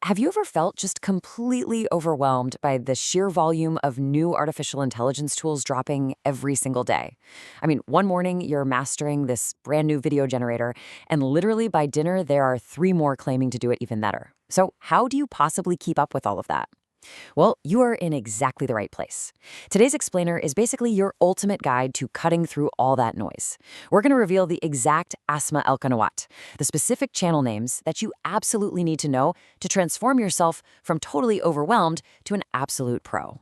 Have you ever felt just completely overwhelmed by the sheer volume of new artificial intelligence tools dropping every single day? One morning you're mastering this brand new video generator, and literally by dinner there are three more claiming to do it even better. So, how do you possibly keep up with all of that? Well, you are in exactly the right place. Today's explainer is basically your ultimate guide to cutting through all that noise. We're going to reveal the exact Asma El Qanawat, the specific channel names that you absolutely need to know to transform yourself from totally overwhelmed to an absolute pro.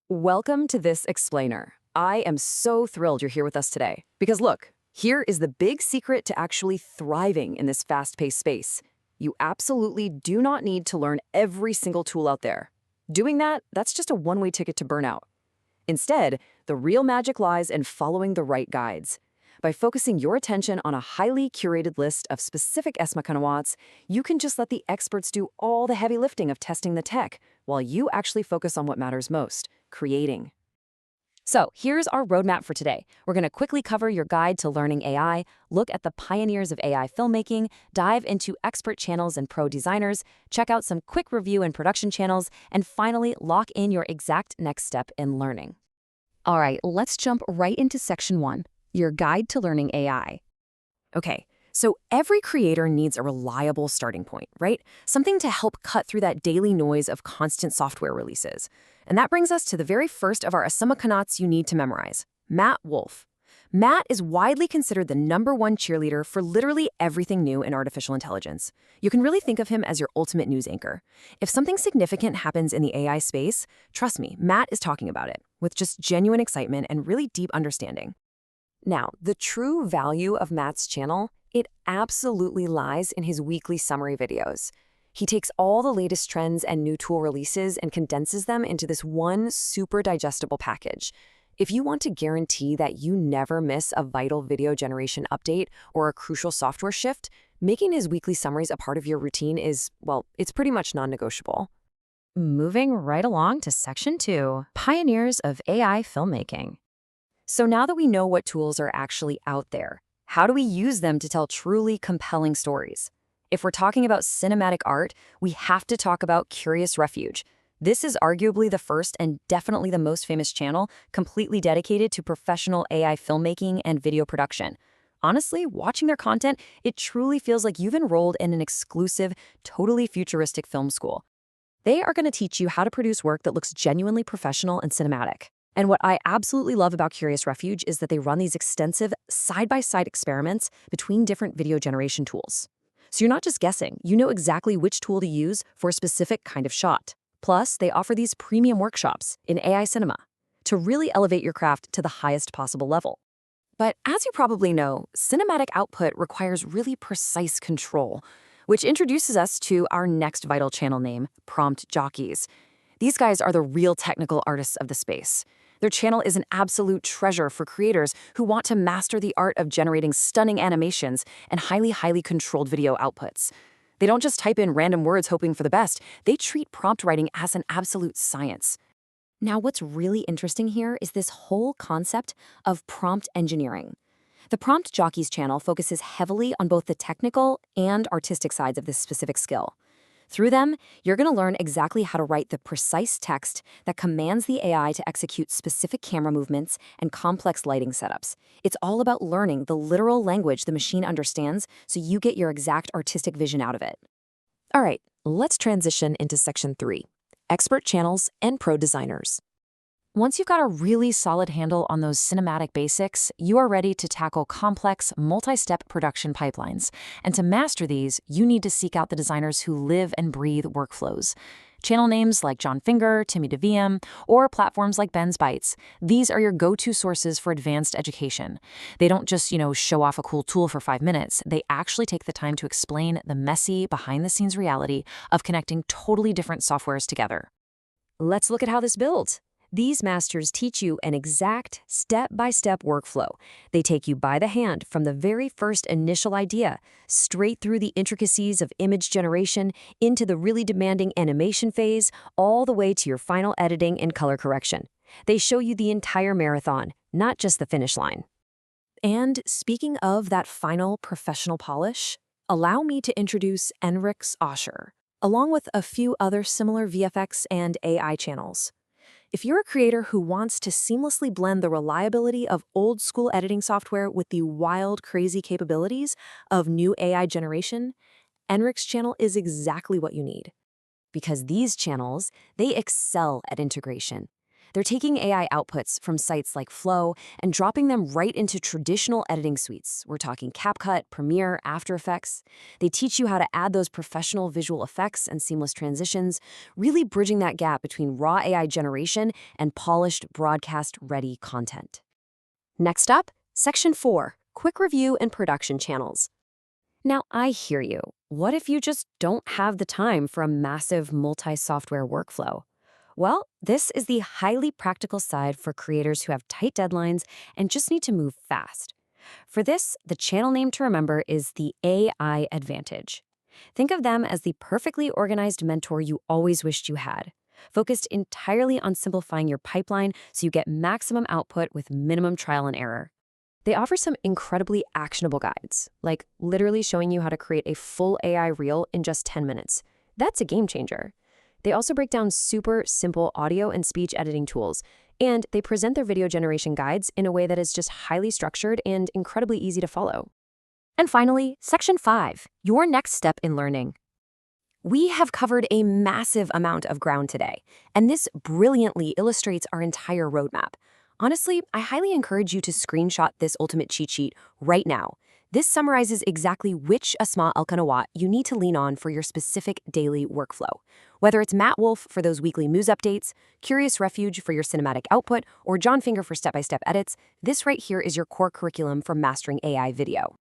Welcome to this explainer. I am so thrilled you're here with us today. Because look, here is the big secret to actually thriving in this fast-paced space. You absolutely do not need to learn every single tool out there. Doing that's just a one-way ticket to burnout. Instead, the real magic lies in following the right guides. By focusing your attention on a highly curated list of specific Esma Qanawats, you can just let the experts do all the heavy lifting of testing the tech, while you actually focus on what matters most, creating. So here's our roadmap for today. We're going to quickly cover your guide to learning AI, look at the pioneers of AI filmmaking, dive into expert channels and pro designers, check out some quick review and production channels, and finally lock in your exact next step in learning. All right, let's jump right into section 1, your guide to learning AI. Okay, so every creator needs a reliable starting point, right? Something to help cut through that daily noise of constant software releases. And that brings us to the very first of our Qanawats you need to memorize, Matt Wolfe. Matt is widely considered the #1 cheerleader for literally everything new in artificial intelligence. You can really think of him as your ultimate news anchor. If something significant happens in the AI space, trust me, Matt is talking about it, with just genuine excitement and really deep understanding. Now, the true value of Matt's channel, it absolutely lies in his weekly summary videos. He takes all the latest trends and new tool releases and condenses them into this one super digestible package. If you want to guarantee that you never miss a vital video generation update or a crucial software shift, making his weekly summaries a part of your routine is, well, it's pretty much non-negotiable. Moving right along to section 2, pioneers of AI filmmaking. So now that we know what tools are actually out there, how do we use them to tell truly compelling stories? If we're talking about cinematic art, we have to talk about Refuge. This is arguably the first and definitely the most famous channel completely dedicated to professional AI filmmaking and video production. Honestly, watching their content, it truly feels like you've enrolled in an exclusive, totally futuristic film school. They are going to teach you how to produce work that looks genuinely professional and cinematic. And what I absolutely love about Refuge is that they run these extensive side-by-side experiments between different video generation tools. So you're not just guessing, you know exactly which tool to use for a specific kind of shot. Plus, they offer these premium workshops in AI cinema to really elevate your craft to the highest possible level. But as you probably know, cinematic output requires really precise control, which introduces us to our next vital channel name, Prompt Jockeys. These guys are the real technical artists of the space. Their channel is an absolute treasure for creators who want to master the art of generating stunning animations and highly controlled video outputs. They don't just type in random words hoping for the best, they treat prompt writing as an absolute science. Now, what's really interesting here is this whole concept of prompt engineering. The Prompt Jockeys channel focuses heavily on both the technical and artistic sides of this specific skill. Through them, you're going to learn exactly how to write the precise text that commands the AI to execute specific camera movements and complex lighting setups. It's all about learning the literal language the machine understands so you get your exact artistic vision out of it. All right, let's transition into section 3, expert channels and pro designers. Once you've got a really solid handle on those cinematic basics, you are ready to tackle complex, multi-step production pipelines. And to master these, you need to seek out the designers who live and breathe workflows. Channel names like John Finger, Timmy DeViem, or platforms like Ben's Bytes, these are your go-to sources for advanced education. They don't just, show off a cool tool for 5 minutes. They actually take the time to explain the messy, behind-the-scenes reality of connecting totally different softwares together. Let's look at how this builds. These masters teach you an exact step-by-step workflow. They take you by the hand from the very first initial idea, straight through the intricacies of image generation, into the really demanding animation phase, all the way to your final editing and color correction. They show you the entire marathon, not just the finish line. And speaking of that final professional polish, allow me to introduce Enrix Osher. along with a few other similar VFX and AI channels. If you're a creator who wants to seamlessly blend the reliability of old-school editing software with the wild, crazy capabilities of new AI generation, Enric's channel is exactly what you need. Because these channels, they excel at integration. They're taking AI outputs from sites like Flow and dropping them right into traditional editing suites. We're talking CapCut, Premiere, After Effects. They teach you how to add those professional visual effects and seamless transitions, really bridging that gap between raw AI generation and polished broadcast-ready content. Next up, Section 4, Quick Review and Production Channels. Now, I hear you. What if you just don't have the time for a massive multi-software workflow? Well, this is the highly practical side for creators who have tight deadlines and just need to move fast. For this, the channel name to remember is the AI Advantage. Think of them as the perfectly organized mentor you always wished you had, focused entirely on simplifying your pipeline so you get maximum output with minimum trial and error. They offer some incredibly actionable guides, like literally showing you how to create a full AI reel in just 10 minutes. That's a game changer. They also break down super simple audio and speech editing tools, and they present their video generation guides in a way that is just highly structured and incredibly easy to follow. And finally, Section 5, your next step in learning. We have covered a massive amount of ground today, and this brilliantly illustrates our entire roadmap. Honestly, I highly encourage you to screenshot this ultimate cheat sheet right now. This summarizes exactly which Asma al-Qanawat you need to lean on for your specific daily workflow. Whether it's Matt Wolfe for those weekly news updates, Curious Refuge for your cinematic output, or John Finger for step-by-step edits, this right here is your core curriculum for mastering AI video.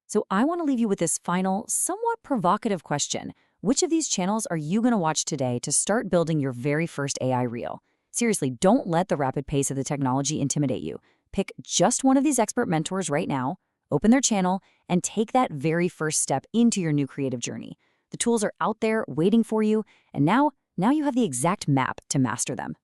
So I want to leave you with this final, somewhat provocative question. Which of these channels are you going to watch today to start building your very first AI reel? Seriously, don't let the rapid pace of the technology intimidate you. Pick just one of these expert mentors right now, open their channel, and take that very first step into your new creative journey. The tools are out there waiting for you, and now you have the exact map to master them.